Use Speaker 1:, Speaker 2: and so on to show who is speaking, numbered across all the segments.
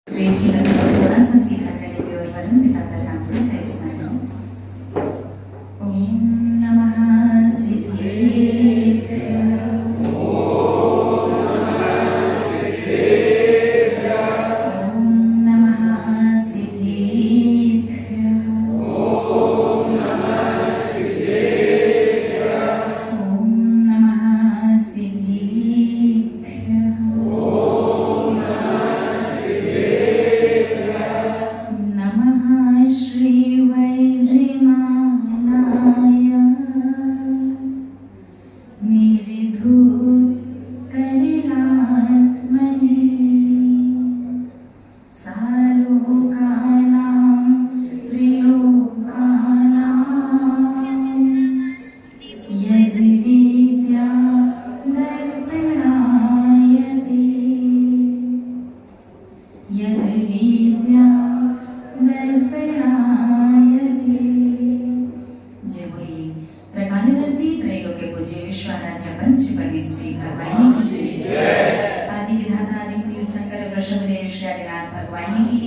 Speaker 1: पेट की लकड़ी को थोड़ा सा सीधा करेंगे और परम पिता का नाम लेकर स्मरण। ओम नमः सिद्धेभ्यः। ओम नमः सिद्धेभ्यः। ओम नमः सिद्धेभ्यः। नमः श्री वैद्यमानाय निर्धूत कलिलात्मने सालोकानां त्रिलोकानां यद् विद्या दर्पणायते यद् विद्या दर्पणायते। जय बोलिए त्रकालवर्ती त्रैलोक्य पूज्य विश्वाराध्य पंच परमेश्वरी भगवान की आदि विधाता आदि तीर्थंकर वृषभदेव श्री आदिनाथ भगवान की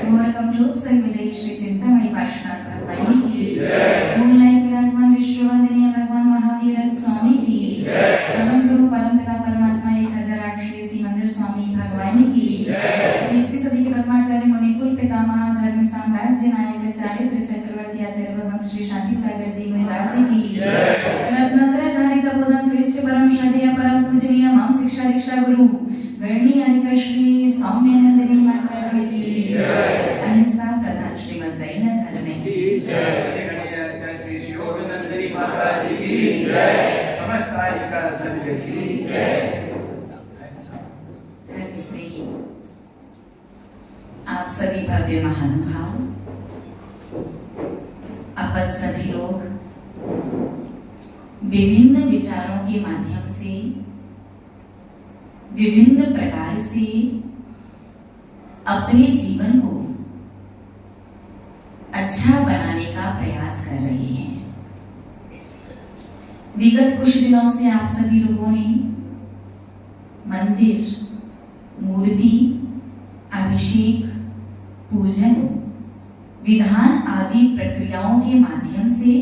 Speaker 1: घोर कमरूप संग विजयी श्री चिंतामणि पार्श्वनाथ भगवान की मूलनायक विराजमान विश्ववंदनीय भगवान महावीर स्वामी की परम गुरु परम पिता परमात्मा 1008 श्री सिमंदर स्वामी भगवान की 20वीं सदी के प्रथमाचार्य मुनिकुल पितामह धर्म साम्राज्य नायक चारित्र चक्रवर्ती आचार्य भगवान श्री शांति सागर जी महाराज की रत्नत्रय धारित बोधन श्रेष्ठ परम श्रद्धेय परम पूजनीय माम शिक्षा दीक्षा गुरु गणनीय हरिका श्री सौम्यानंदिनी माता जी की अहिंसा प्रधान श्रीमद जैन धर्म की
Speaker 2: गणनीय हरिका श्री शिवोगनंदिनी माता जी की समस्त हरिका संघ की
Speaker 1: धर्म स्नेही आप सभी भव्य महानुभाव, अपन सभी लोग विभिन्न विचारों के माध्यम से विभिन्न प्रकार से अपने जीवन को अच्छा बनाने का प्रयास कर रहे हैं। विगत कुछ दिनों से आप सभी लोगों ने मंदिर, मूर्ति, अभिषेक, पूजन, विधान आदि प्रक्रियाओं के माध्यम से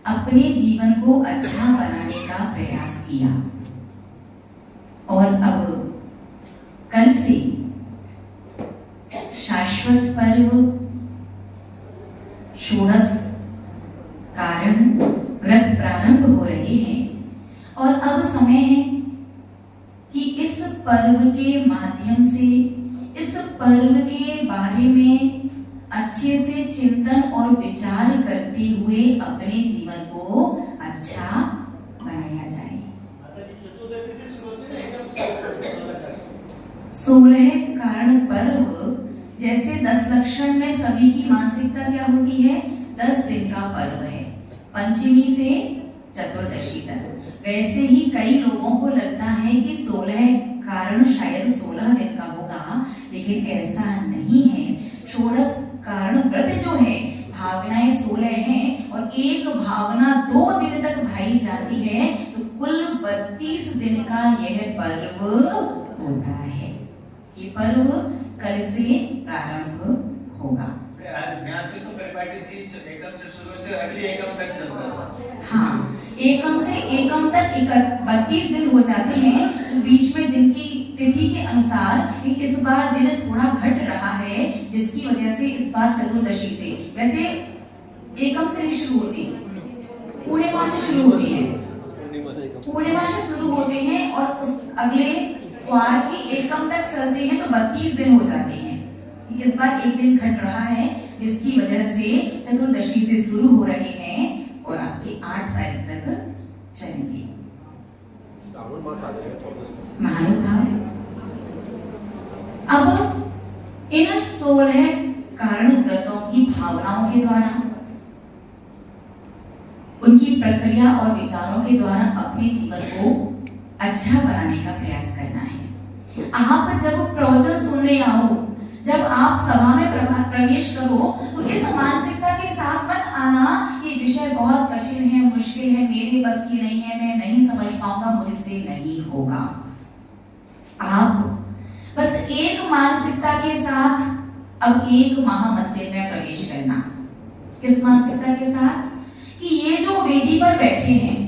Speaker 1: अपने जीवन को अच्छा बनाने का प्रयास किया और अब कल से शाश्वत पर्व षोडश कारण व्रत प्रारंभ हो रहे हैं और अब समय है कि इस पर्व के माध्यम से इस पर्व के बारे में अच्छे से चिंतन और विचार करते हुए अपने जीवन को अच्छा बनाया जाए। 16 कारण पर्व जैसे 10 लक्षण में सभी की मानसिकता क्या होती है, 10 दिन का पर्व है, पंचमी से चतुर्दशी तक। वैसे ही कई लोगों को लगता है कि 16 कारण शायद 16 दिन का होगा, लेकिन ऐसा नहीं है। षोडश कारण व्रत जो है, भावनाएं 16 हैं और एक भावना 2 दिन तक भाई जाती है, तो कुल 32 दिन का यह पर्व होता है। ये पर्व कल से प्रारंभ होगा।
Speaker 2: एकम से शुरू होते अगली एकम तक चलता है।
Speaker 1: हाँ, एकम से एकम तक 32 दिन हो जाते हैं। बीच में दिन की तिथि के अनुसार इस बार दिन थोड़ा घट रहा है, जिसकी वजह से इस बार चतुर्दशी से, वैसे एकम से नहीं शुरू होती, पूर्णिमा से शुरू होती है, पूर्णिमा से शुरू होते हैं और उस अगले वार की एकम तक चलते हैं, तो 32 दिन हो जाते हैं। इस बार एक दिन घट रहा है, जिसकी वजह से चतुर्दशी से शुरू हो रहे हैं और आपके 8 तारीख तक चलेंगे। महानुभाव, अब इन 16 कारण व्रतों की भावनाओं के द्वारा, उनकी प्रक्रिया और विचारों के द्वारा अपने जीवन को अच्छा बनाने का प्रयास करना है। आप जब प्रवचन सुनने आओ, जब आप सभा में प्रवेश करो, तो इस मानसिकता के साथ मत आना ये विषय बहुत कठिन है, मुश्किल है, मेरे बस की नहीं है, मैं नहीं समझ पाऊंगा, मुझसे नहीं होगा। आप बस एक मानसिकता के साथ अब एक महामंदिर में प्रवेश करना। किस मानसिकता के साथ? कि ये जो वेदी पर बैठे हैं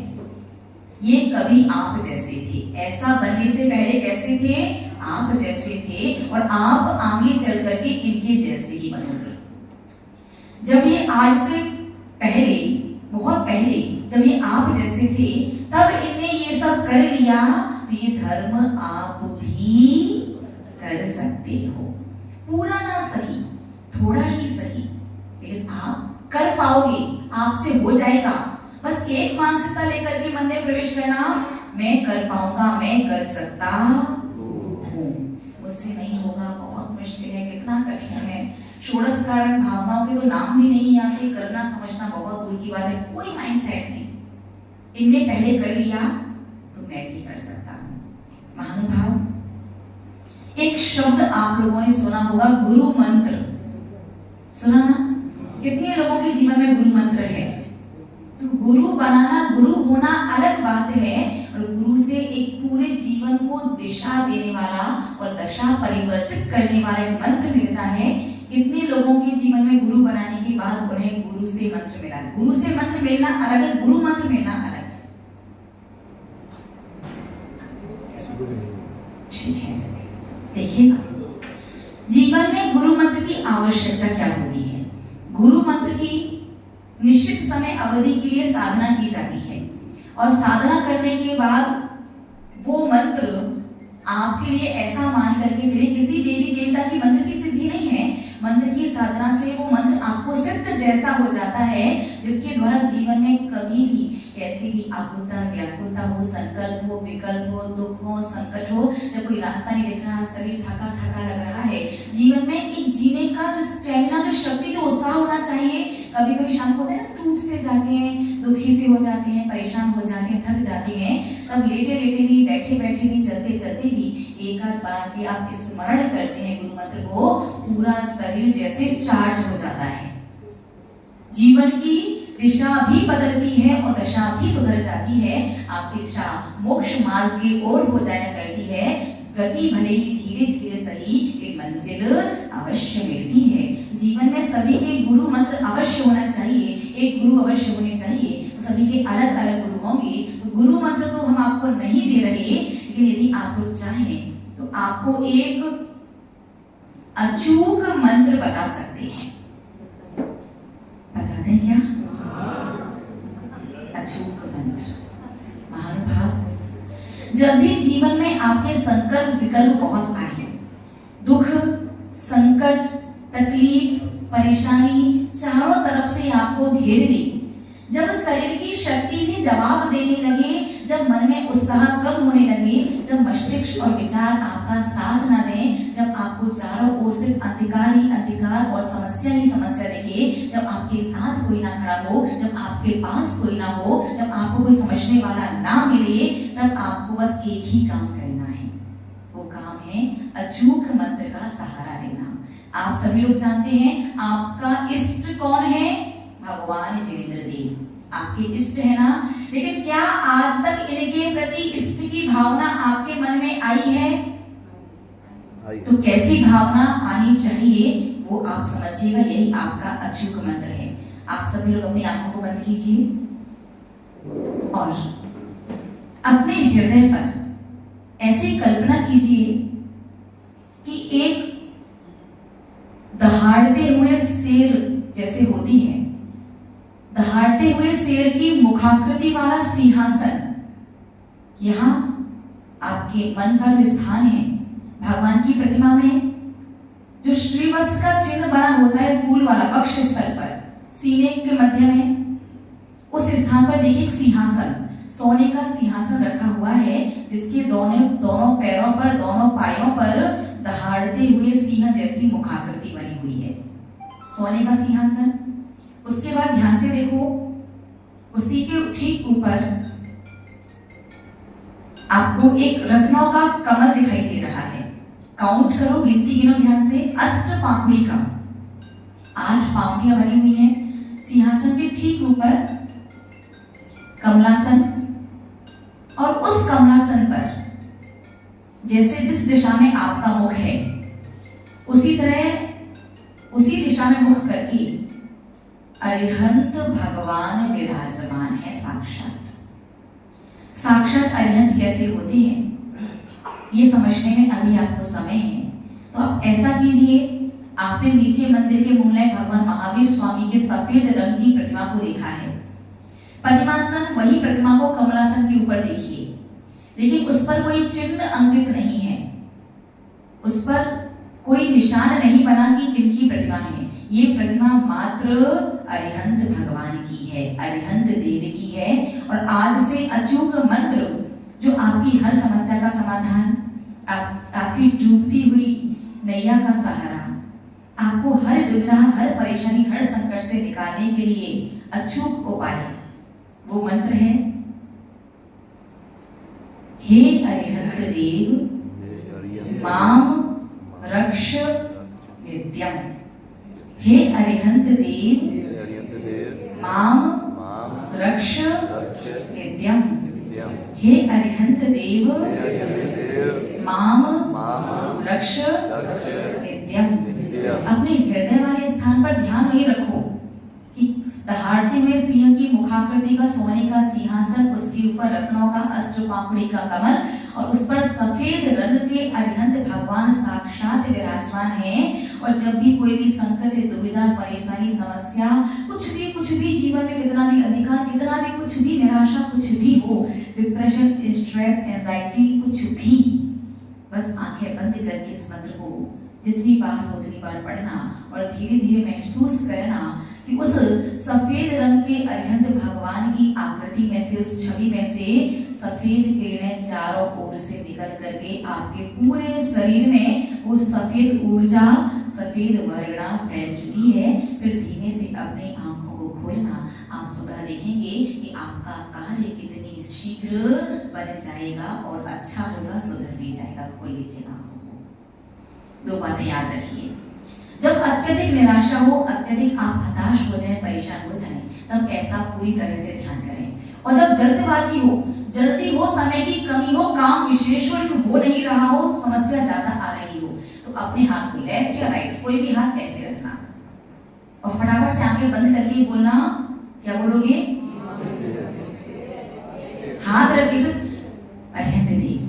Speaker 1: ये कभी आप जैसे थे, ऐसा बनने से पहले कैसे थे? आप जैसे थे, और आप आगे चल करके इनके जैसे ही बनोगे। जब ये आज से पहले, बहुत पहले जब ये आप जैसे थे तब इनने ये सब कर लिया, तो ये धर्म आप भी कर सकते हो। पूरा ना सही, थोड़ा ही सही, लेकिन आप कर पाओगे, आपसे हो जाएगा। बस एक मानसिकता लेकर के मन में प्रवेश करना, मैं कर पाऊंगा, मैं कर सकता हूँ। उससे नहीं होगा, बहुत मुश्किल है, कितना कठिन है। षोडश कारण भावनाओं के तो नाम भी नहीं आते, करना समझना बहुत दूर की बात है, कोई माइंडसेट नहीं। इनने पहले कर लिया तो मैं भी कर सकता हूँ। महानुभाव, एक शब्द आप लोगों ने सुना होगा, गुरु मंत्र। सुना ना? कितने लोगों के जीवन में गुरु मंत्र है? तो गुरु बनाना, गुरु होना अलग बात है, और गुरु से एक पूरे जीवन को दिशा देने वाला और दशा परिवर्तित करने वाला एक मंत्र मिलता है। कितने लोगों के जीवन में गुरु बनाने के बाद उन्हें गुरु से मंत्र मिला? गुरु से मंत्र मिलना अलग है, गुरु मंत्र मिलना अलग है। ठीक है, देखिएगा जीवन में गुरु मंत्र की आवश्यकता क्या होती है। गुरु मंत्र की निश्चित समय अवधि के लिए साधना की जाती है, और साधना करने के बाद वो मंत्र आपके लिए ऐसा मान करके चले, किसी देवी देवता की मंत्र की सिद्धि नहीं है, मंत्र की साधना से वो मंत्र आपको सिद्ध जैसा हो जाता है, जिसके द्वारा जीवन में कभी भी कैसी भी आकुलता, व्याकुलता हो, संकल्प हो, विकल्प हो, दुख हो, संकट हो, जब कोई रास्ता नहीं दिख रहा, शरीर थका थका लग रहा है, जीवन में एक जीने का जो स्टेमिना, जो शक्ति, जो उत्साह होना चाहिए, कभी कभी शाम को होता है ना, टूट से जाते हैं, दुखी से हो जाते हैं, परेशान हो जाते हैं, थक जाते हैं, तब लेटे लेटे भी, बैठे बैठे भी, चलते चलते भी एक आध बार भी आप स्मरण करते हैं गुरु मंत्र को, पूरा शरीर जैसे चार्ज हो जाता है, जीवन की दिशा भी बदलती है और दशा भी सुधर जाती है, आपकी दिशा मोक्ष मार्ग की ओर हो जाया करती है। गति भले ही धीरे धीरे सही, एक मंजिल अवश्य मिलती है। जीवन में सभी के गुरु मंत्र अवश्य होना चाहिए, एक गुरु अवश्य होने चाहिए, तो सभी के अलग अलग गुरु होंगे। तो गुरु मंत्र तो हम आपको नहीं दे रहे, लेकिन यदि आप लोग चाहें तो आपको एक अचूक मंत्र बता सकते हैं। बता दें क्या? अचूक मंत्र। महानुभाव, जब भी जीवन में आपके संकल्प विकल्प बहुत आए, दुख, संकट, तकलीफ, परेशानी चारों तरफ से आपको घेर ले, जब शरीर की शक्ति भी जवाब देने लगे, जब मन में उत्साह कम होने लगे, जब मस्तिष्क और विचार आपका साथ ना दें, जब आपको चारों ओर से अंधकार ही अंधकार और समस्या ही समस्या दिखे, जब आपके साथ कोई ना खड़ा हो, जब आपके पास कोई ना हो, जब आपको कोई समझने वाला ना मिले, तब आपको बस एक ही काम करना है, वो काम है अचूक मंत्र का सहारा लेना। आप सभी लोग जानते हैं आपका इष्ट कौन है? भगवान जिनेंद्र देव आपके इष्ट है ना, लेकिन क्या आज तक इनके प्रति इष्ट की भावना आपके मन में आई है? तो कैसी भावना आनी चाहिए वो आप समझिएगा, यही आपका अचूक मंत्र है। आप सभी लोग अपनी आंखों को बंद कीजिए और अपने हृदय पर ऐसी कल्पना कीजिए कि एक दहाड़ते हुए शेर जैसे होती है, दहाड़ते हुए शेर की मुखाकृति वाला सिंहासन, यहाँ आपके मन का जो स्थान है, भगवान की प्रतिमा में जो श्रीवत्स का चिन्ह बना होता है फूल वाला, वक्ष स्थल पर, सीने के मध्य में, उस स्थान पर देखिए एक सिंहासन, सोने का सिंहासन रखा हुआ है, जिसके दोनों पैरों पर, दोनों पायों पर दहाड़ते हुए सिंह जैसी मुखाकृति बनी हुई है, सोने का सिंहासन। उसके बाद ध्यान से देखो, उसी के ठीक ऊपर आपको एक रत्नों का कमल दिखाई दे रहा है। काउंट करो, गिनती गिनो ध्यान से, अष्टपांखुड़ी का 8 पांखुड़ियां बनी हुई हैं। सिंहासन के ठीक ऊपर कमलासन, और उस कमलासन पर जैसे जिस दिशा में आपका मुख है उसी दिशा में मुख करके अरिहंत भगवान विराजमान है। साक्षात अरिहंत कैसे होते हैं ये समझने में अभी आपको समय है, तो आप ऐसा कीजिए, आपने नीचे मंदिर के मूलनायक भगवान महावीर स्वामी के सफेद रंग की प्रतिमा को देखा है। पद्मासन, वही प्रतिमा को कमलासन के ऊपर देखिए, लेकिन उस पर कोई चिन्ह अंकित नहीं है, उस पर कोई निशान नहीं बना कि किनकी प्रतिमा है। ये प्रतिमा मात्र अरिहंत भगवान की है, अरिहंत देव की है। और आज से अचूक मंत्र जो आपकी हर समस्या का समाधान, आपकी डूबती हुई नैया का सहारा, आपको हर दुविधा, हर परेशानी, हर संकट से निकालने के लिए अचूक उपाय, वो मंत्र है, हे अरिहंत देव माम रक्ष नित्यम। हे अरिहंत देव माम रक्ष नित्यम। हे अरिहंत देव माम रक्ष नित्यम। अपने हृदय वाले स्थान पर ध्यान नहीं रखो कि दहाड़ते हुए सिंह की मुखाकृति का सोने का सिंहासन, उसके ऊपर रत्नों का अष्टपापड़ी का कमल और उस पर सफेद रंग के अरिहंत भगवान साक्षात विराजमान हैं। और जब भी कोई भी संकट, दुविधा, परेशानी, समस्या, कुछ भी जीवन में कितना भी अधिकार, कितना भी कुछ भी निराशा, कुछ भी हो, डिप्रेशन, स्ट्रेस, एंजाइटी, कुछ भी, बस आंखें बंद करके इस मंत्र को जितनी बार हो उतनी बार पढ़ना और धीरे धीरे महसूस करना कि उस सफेद रंग के अरिहंत भगवान की आकृति में से, उस छवि में से सफेद किरणें चारों ओर से निकल करके आपके पूरे शरीर में वो सफेद ऊर्जा, सफेद वर्णा फैल चुकी है। फिर धीमे से अपनी आंखों को खोलना, आप स्वतः देखेंगे कि आपका कार्य कितनी शीघ्र बन जाएगा और अच्छा होगा, सुधर भी जाएगा। खोल लीजिए आंखों को। दो बातें याद रखिए, जब अत्यधिक निराशा हो, अत्यधिक आप हताश हो जाए, परेशान हो जाए, तब ऐसा पूरी तरह से ध्यान करें। और जब जल्दबाजी हो, जल्दी हो, समय की कमी हो, काम विशेष हो नहीं रहा हो, समस्या ज्यादा आ रही हो, तो अपने हाथ को लेफ्ट या राइट, कोई भी हाथ ऐसे रखना और फटाफट से आंखें बंद करके बोलना। क्या बोलोगे? हाथ रख के अरिहंत देव,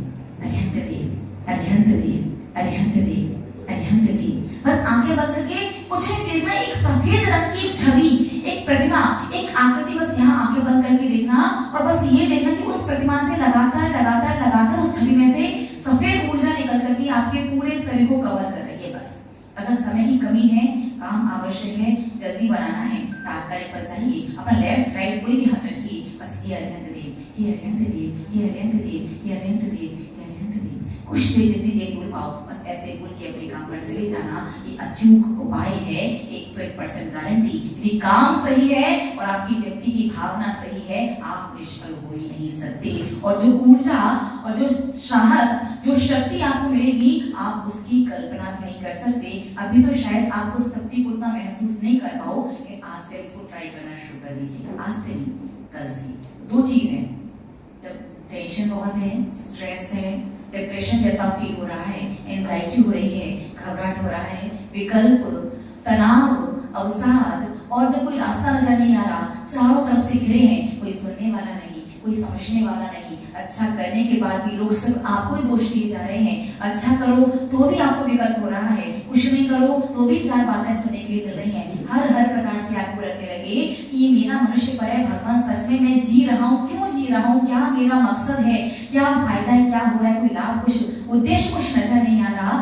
Speaker 1: अरिहंत देव, अरिहंत देव, अरिहंत देव, अरिहंत देव। बस आंखें बंद करके कुछ ही देर में एक सफेद रंग की एक छवि, एक प्रतिमा, एक आकृति, बस यहाँ आंखें बंद करके देखना और बस ये देखना कि उस प्रतिमा से लगातार लगातार लगातार उस छवि में से सफेद ऊर्जा निकल करके आपके पूरे शरीर को कवर कर रही है। बस अगर समय की कमी है, काम आवश्यक है, जल्दी बनाना है, तात्कालिक फल चाहिए, अपना लेफ्ट राइट कोई भी हाथ रखिए, बस ये अरिहंत देव, ये अरिहंत देव, ये अरिहंत देव, ये अरिहंत देव, ये अरिहंत देव। कुछ देर जितनी देर बोल पाओ, बस ऐसे बोल के अपने काम पर चले जाना। ये अचूक उपाय है, 101% गारंटी। यदि काम सही है और आपकी व्यक्ति की भावना सही है, आप निष्फल हो ही नहीं सकते। और जो ऊर्जा और जो साहस, जो शक्ति आपको मिलेगी, आप उसकी कल्पना भी नहीं कर सकते। अभी तो शायद आप उस शक्ति को उतना महसूस नहीं कर पाओ, लेकिन आज से इसको ट्राई करना शुरू कर दीजिए। आज से नहीं, कल से। दो चीज है, जब टेंशन बहुत है, स्ट्रेस है, डिप्रेशन जैसा फील हो रहा है, एंजाइटी हो रही है, घबराहट हो रहा है, विकल्प, तनाव, अवसाद, और जब कोई रास्ता नजर नहीं आ रहा, चारों तरफ से घिरे हैं, कोई सुनने वाला नहीं, कोई समझने वाला नहीं, अच्छा करने के बाद भी लोग सिर्फ आपको ही दोष दिए जा रहे हैं। अच्छा करो तो भी आपको विकल्प हो रहा है, कुछ नहीं करो तो भी चार बातें सुनने के लिए मिल रही हैं। हर प्रकार से आपको लगने लगे कि ये मेरा मनुष्य पर है, भगवान सच में मैं जी रहा हूँ, क्यों जी रहा हूँ, क्या मेरा मकसद है, क्या फायदा है, क्या हो रहा है, कोई लाभ, कुछ उद्देश्य कुछ नजर नहीं आ रहा।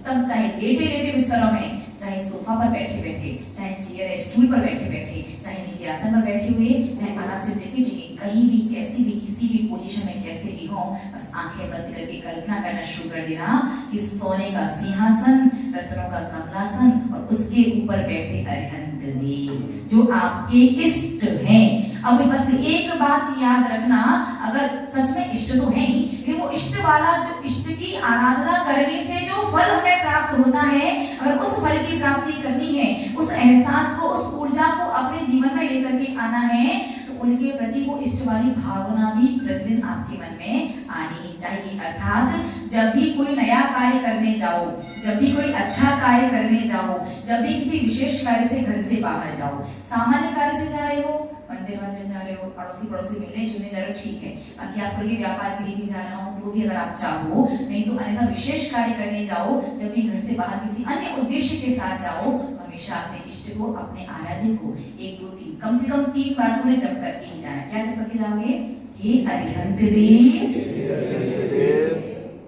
Speaker 1: तब चाहे लेटे लेटे बिस्तरों में, चाहे सोफा पर बैठे बैठे, चाहे चेयर स्टूल पर बैठे बैठे, चाहे नीचे आसन पर बैठे हुए, चाहे आराम से टिके टिके, कहीं भी, कैसी भी, किसी भी पोजीशन में कैसे भी हो, बस आंखें बंद करके कल्पना करना शुरू कर देना कि सोने का सिंहासन, रत्नों का कमलासन और उसके ऊपर बैठे अरिहंत देव जो आपके इष्ट हैं। अब बस एक बात याद रखना, अगर सच में इष्ट तो है ही, फिर वो इष्ट वाला, जो इष्ट की आराधना करने से जो फल हमें प्राप्त होता है, अगर उस फल की प्राप्ति करनी है, उस एहसास को, उस ऊर्जा को अपने जीवन में लेकर के आना है, तो उनके प्रति वो इष्ट वाली भावना भी प्रतिदिन आपके मन में आनी चाहिए। अर्थात जब भी कोई नया कार्य करने जाओ, जब भी कोई अच्छा कार्य करने जाओ, जब भी किसी विशेष कार्य से घर से बाहर जाओ, सामान्य कार्य से जा रहे हो, मंदिर जा रहे हो, पड़ोसी मिलने जुलने जा रहे हो, ठीक है। बाकी आप के व्यापार के लिए भी जा रहा हूँ तो भी अगर आप चाहो, नहीं तो अन्यथा विशेष कार्य करने जाओ, जब भी घर से बाहर किसी अन्य उद्देश्य के साथ जाओ, हमेशा अपने इष्ट को, अपने आराध्य को 1 2 3 कम से कम 3 बार तुमने जप करके ही जाना। क्या जप करके जाओगे? हे अरिहंत देव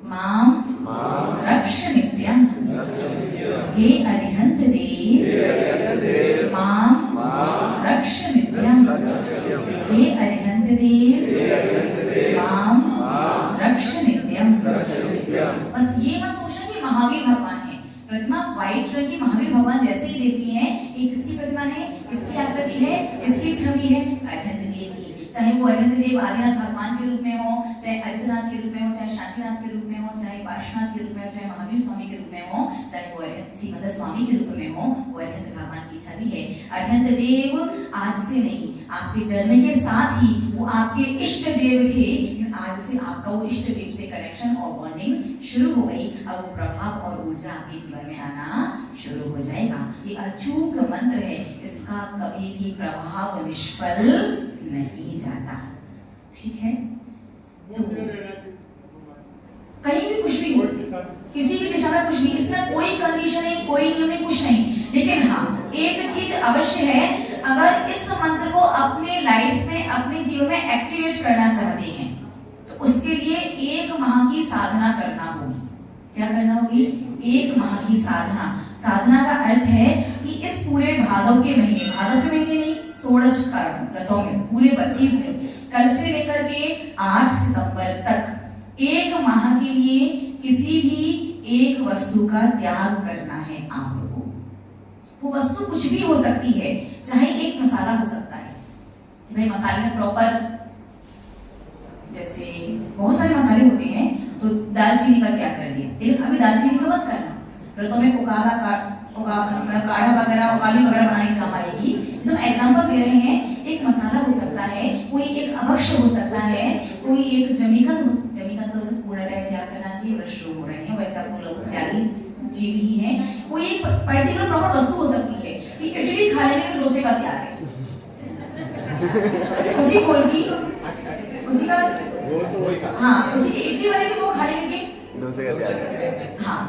Speaker 1: माम रक्ष नित्यम। हे अरिहंत देव माम रक्ष नित्यम। हे अरिहंत देव माम रक्ष नित्यम। बस ये मत सोचना कि महावीर भगवान है। प्रतिमा व्हाइट रंग की महावीर भगवान जैसे ही देखती है, ये किसकी प्रतिमा है, इसकी आकृति है, इसकी छवि है, अरिहंत देव की। चाहे वो अरिहंत देव आदिनाथ भगवान के रूप में हो, चाहे अजितनाथ के रूप में हो, चाहे शांतिनाथ के रूप में हो, चाहे पार्श्वनाथ के रूप में हो, चाहे महावीर स्वामी के रूप में हो, चाहे वो अरिहंत श्रीमद स्वामी के रूप में हो, वो अरिहंत भगवान की छवि है। अरिहंत देव आज से नहीं, आपके जन्म के साथ ही वो आपके इष्ट देव थे। आज से आपका वो इष्ट देव से कनेक्शन और बॉन्डिंग शुरू हो गई। अब वो प्रभाव और ऊर्जा आपके जीवन में आना शुरू हो जाएगा। ये अचूक मंत्र है, इसका कभी भी प्रभाव निष्फल नहीं जाता। ठीक है, तो कहीं भी कुछ भी, किसी भी दिशा में कुछ भी, इसमें कोई कंडीशन नहीं, कोई नियम नहीं, कुछ नहीं। लेकिन हाँ, एक चीज अवश्य है, अगर इस मंत्र को अपने लाइफ में, अपने जीवन में एक्टिवेट करना चाहते हैं तो उसके लिए 1 माह की साधना करना होगी। क्या करना होगी? 1 माह की साधना। साधना का अर्थ है कि इस पूरे भादव के महीने नहीं, 16 व्रतों में पूरे 32 दिन, कल से लेकर के 8 सितंबर तक 1 माह के लिए किसी भी एक वस्तु का त्याग करना है आप लोगों को। वो वस्तु कुछ भी हो सकती है, चाहे एक मसाला हो सकता है कि भाई मसाले में प्रॉपर, जैसे बहुत सारे मसाले होते हैं, तो दालचीनी का त्याग कर दिया, लेकिन अभी दालचीनी को मत करना। व्रतों में काढ़ा वगैरह, उकाली वगैरह बनाने की काम आएगी। तो एग्जांपल दे रहे हैं, एक मसाला हो सकता है, कोई एक अभक्ष्य हो सकता है, कोई एक जमीकंद तो उसे पूर्णतः त्याग करना चाहिए। वर्ष शुरू हो रहे हैं, वैसे आप लोग त्यागी जीव ही हैं। कोई एक पर्टिकुलर प्रॉपर वस्तु हो सकती है कि इडली खा लेने के डोसे का त्याग है, उसी गोल की, उसी का, हाँ, उसी इडली बनेगी वो खा लेने के डोसे का त्याग है। हाँ,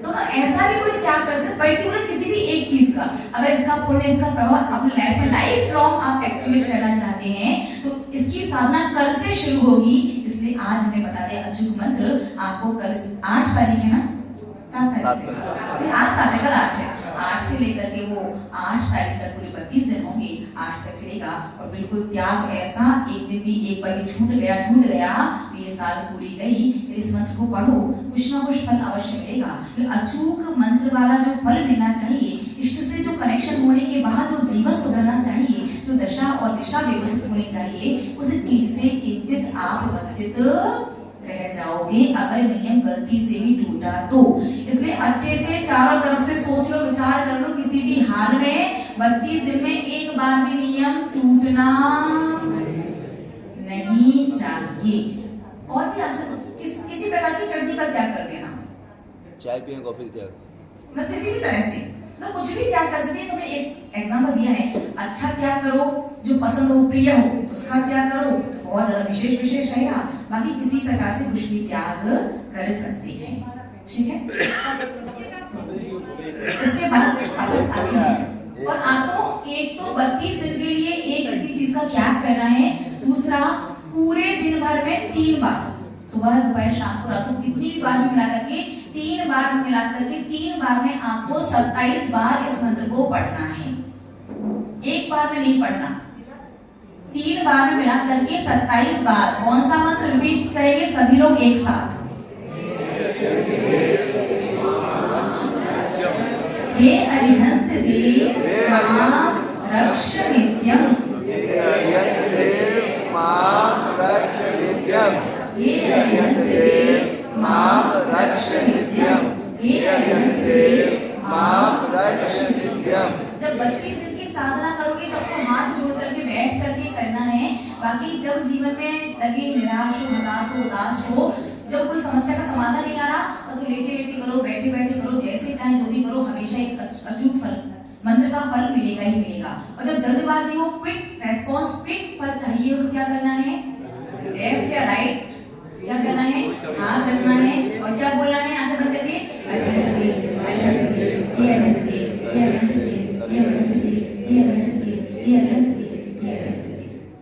Speaker 1: तो ऐसा भी कोई त्याग कर सकते, पर्टिकुलर किसी भी एक चीज का। अगर इसका पुण्य, इसका प्रभाव अपने लाइफ में लाइफ लॉन्ग आप एक्टिवेट करना चाहते हैं तो इसकी साधना कल से शुरू होगी। इसलिए आज हमें बताते हैं अचूक मंत्र। आपको कल 8 तारीख है ना, 7 तारीख, आज 7 है, कल 8 है। 8 से लेकर के वो 8 तारीख तक पूरे 32 दिन होंगे, 8 तक चलेगा। और बिल्कुल त्याग ऐसा, एक दिन भी एक बार भी छूट गया, टूट गया तो ये साल पूरी गई। इस मंत्र को पढ़ो, कुछ ना कुछ फल अवश्य मिलेगा। अचूक मंत्र वाला जो फल मिलना चाहिए, इष्ट से जो कनेक्शन होने के बाद जो जीवन सुधरना चाहिए, जो दशा और दिशा व्यवस्थित होनी चाहिए, उस चीज से किंचित आप वंचित रह जाओगे अगर नियम गलती से भी टूटा तो। इसलिए अच्छे से चारों तरफ से सोच लो, विचार कर लो, किसी भी हाल में 32 दिन में एक बार भी नियम टूटना नहीं चाहिए। और भी आसान, किसी प्रकार की चटनी का त्याग कर देना,
Speaker 3: चाय पिए, कॉफी त्याग,
Speaker 1: मतलब किसी भी तरह से, तो कुछ भी त्याग कर सकते हैं। तुमने एक एग्जांपल दिया है, अच्छा त्याग करो, जो पसंद हो, प्रिय हो, उसका त्याग करो, बहुत ज्यादा विशेष रहेगा। बाकी किसी प्रकार से कुछ भी त्याग कर सकते हैं, ठीक है। इसके बाद वापस आते हैं और आपको एक तो 32 दिन के लिए एक किसी चीज का त्याग करना है। दूसरा, पूरे दिन भर में 3 बार, सुबह दोपहर शाम को रात को, कितनी बार भी मिला करके 3 बार मिला करके 3 बार में आपको 27 बार इस मंत्र को पढ़ना है। एक बार में नहीं पढ़ना, 3 बार में मिला करके 27 बार। कौन सा मंत्र रिपीट करेंगे सभी लोग एक साथ? हे अरिहंत देव मां रक्ष नित्यम।
Speaker 3: हे अरिहंत देव मां रक्ष नित्यम।
Speaker 1: हे अरिहंत देव मां रक्ष नित्यम। हे अरिहंत देव
Speaker 3: मां रक्ष नित्यम।
Speaker 1: जब 32 दिन की साधना करोगे तब तो हाथ जोड़ करके बैठ करके करना है बाकी जब जीवन में लगे निराश हो, हताश हो, उदास हो, जब कोई समस्या का समाधान नहीं आ रहा, तब तो लेटे लेटे करो, बैठे बैठे करो, जैसे चाहे जो भी करो, हमेशा एक अचूक फल, मंत्र का फल मिलेगा ही मिलेगा। और जब जल्दबाजी हो, क्विक रेस्पॉन्स, क्विक फल चाहिए हो, तो क्या करना है? लेफ्ट या राइट, क्या करना है? हाथ रखना है और क्या बोलना है? आंखें बंद करके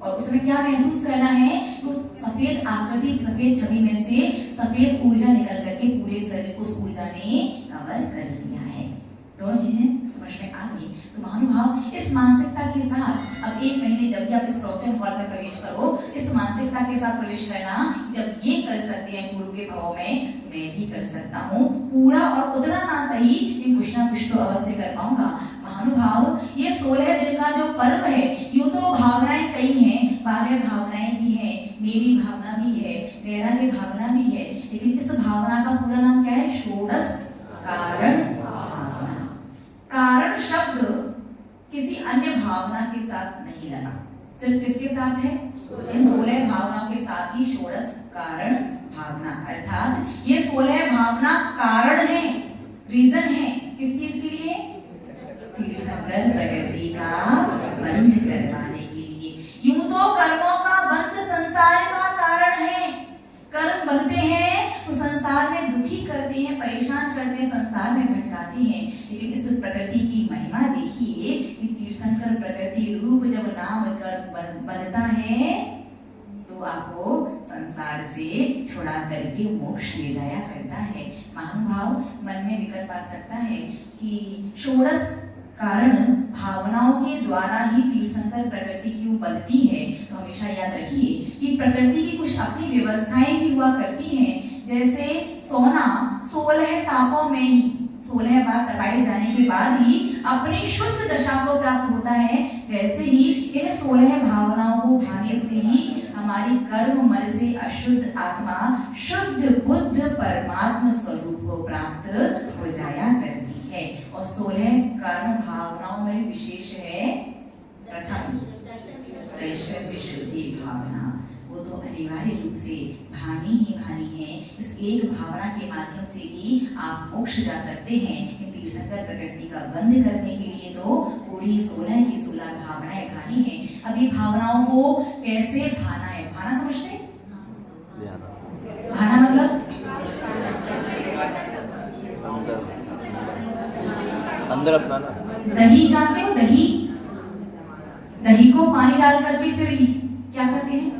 Speaker 1: और उसमें क्या महसूस करना है? उस सफेद आकृति, सफेद छवि में से सफेद ऊर्जा निकल करके पूरे शरीर को उस ऊर्जा ने कवर कर लिया है। दोनों चीजें समझ में आ गई। तो महानुभाव, इस मानसिकता के साथ अब 1 महीने जब भी आप इस प्रवचन हॉल में प्रवेश करो, इस मानसिकता के साथ प्रवेश करना, जब ये कर सकते हैं पूर्व के भाव में, मैं भी कर सकता हूँ। पूरा और उतना ना सही, लेकिन कुछ ना कुछ तो अवश्य कर पाऊंगा। महानुभाव, ये 16 दिन का जो पर्व है, यूं तो भावनाएं कई हैं, 12 भावनाएं भी हैं, मेरी भावना भी है, मेरा की भावना भी है, लेकिन इस भावना का पूरा नाम क्या है? षोडश कारण भावना। कारण शब्द किसी अन्य भावना के साथ नहीं लगा, सिर्फ किसके साथ है? इन 16 भावनाओं के साथ ही षोडश कारण भावना, अर्थात ये 16 भावना कारण है, रीजन है किस चीज के लिए? तीर्थंकर प्रकृति का बंध करवाने के लिए। यूं तो कर्मों का बंध संसार का कारण है, कर्म बनते हैं तो संसार में दुखी करते हैं, परेशान करते हैं, संसार में भटकाते हैं, लेकिन इस प्रकृति की महिमा देखिए, कि तीर्थंकर प्रकृति रूप जब नाम कर्म बनता है तो आपको संसार से छुड़ा करके मोक्ष ले जाया करता है। महानुभाव, मन में विकल्प आ सकता है कि षोडश कारण भावनाओं के द्वारा ही तीर्थंकर प्रकृति क्यों बनती है, तो हमेशा याद रखिए कि प्रकृति की कुछ अपनी व्यवस्थाएं भी हुआ करती हैं। जैसे सोना 16 तापों में ही 16 बार दबाए जाने के बाद ही अपनी शुद्ध दशा को प्राप्त होता है, वैसे ही इन 16 भावनाओं को भाने से ही हमारी कर्म मन से अशुद्ध आत्मा शुद्ध बुद्ध परमात्मा स्वरूप को प्राप्त हो जाया करती है। और 16 कारण भावनाओं में विशेष है प्रथम दर्शन विशुद्धि भावना, वो तो अनिवार्य रूप से भानी ही भानी है। इस एक भावना के माध्यम से ही आप मोक्ष जा सकते हैं। इन तीर्थंकर प्रकृति का बंध करने के लिए तो पूरी 16 की 16 भावनाएं भानी है। अब ये भावनाओं को कैसे भाना है? भाना समझते हैं? भाना मतलब
Speaker 3: अंदर अपनाना।
Speaker 1: दही जानते हो? दही, दही को पानी डाल करके फिर क्या करते हैं?